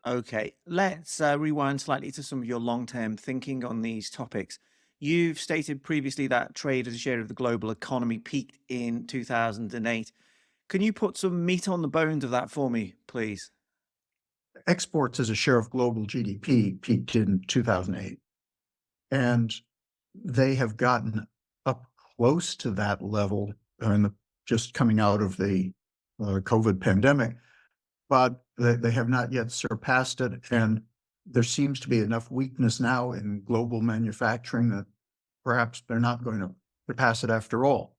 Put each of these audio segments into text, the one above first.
Okay, let's rewind slightly to some of your long-term thinking on these topics. You've stated previously that trade as a share of the global economy peaked in 2008. Can you put some meat on the bones of that for me, please? Exports as a share of global GDP peaked in 2008, and they have gotten up close to that level just coming out of the COVID pandemic, but they have not yet surpassed it. And there seems to be enough weakness now in global manufacturing that perhaps they're not going to surpass it after all.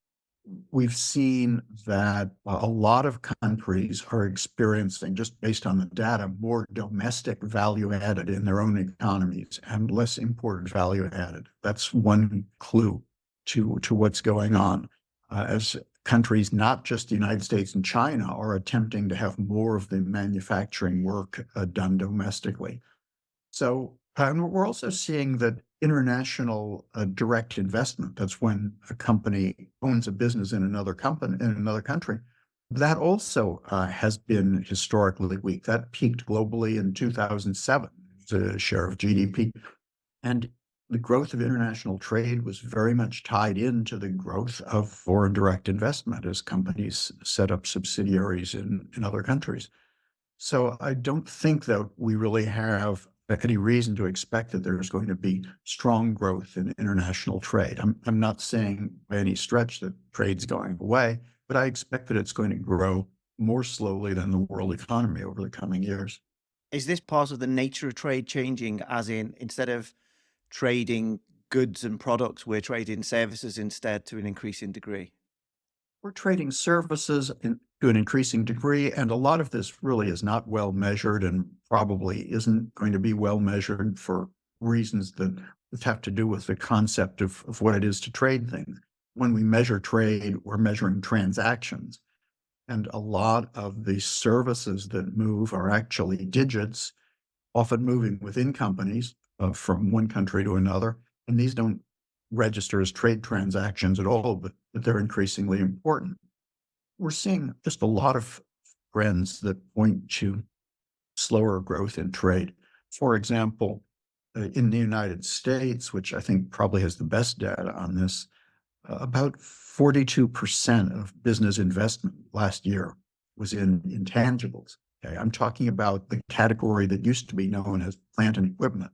We've seen that a lot of countries are experiencing, just based on the data, more domestic value added in their own economies and less imported value added. That's one clue to what's going on as countries, not just the United States and China, are attempting to have more of the manufacturing work done domestically. So, and we're also seeing that international direct investment, that's when a company owns a business in another company in another country, that also has been historically weak. That peaked globally in 2007 as a share of GDP. And the growth of international trade was very much tied into the growth of foreign direct investment as companies set up subsidiaries in other countries. So I don't think that we really have any reason to expect that there's going to be strong growth in international trade. I'm not saying by any stretch that trade's going away, but I expect that it's going to grow more slowly than the world economy over the coming years. Is this part of the nature of trade changing, as in instead of trading goods and products, we're trading services instead to an increasing degree? We're trading services to an increasing degree, and a lot of this really is not well measured and probably isn't going to be well measured for reasons that have to do with the concept of what it is to trade things. When we measure trade, we're measuring transactions. And a lot of the services that move are actually digits, often moving within companies from one country to another. And these don't register as trade transactions at all, but they're increasingly important. We're seeing just a lot of trends that point to slower growth in trade. For example, in the United States, which I think probably has the best data on this, about 42% of business investment last year was in intangibles. Okay, I'm talking about the category that used to be known as plant and equipment.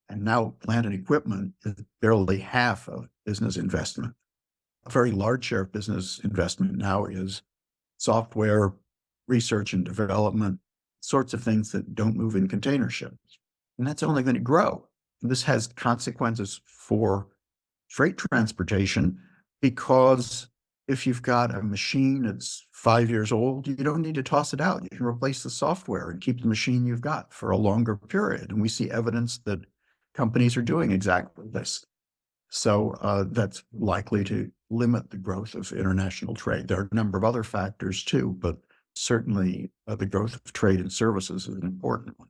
And now plant and equipment is barely half of business investment. A very large share of business investment now is software, research and development, sorts of things that don't move in container ships. And that's only going to grow. This has consequences for freight transportation because if you've got a machine that's 5 years old, you don't need to toss it out. You can replace the software and keep the machine you've got for a longer period. And we see evidence that companies are doing exactly this. So that's likely to limit the growth of international trade. There are a number of other factors too, but certainly the growth of trade and services is an important one.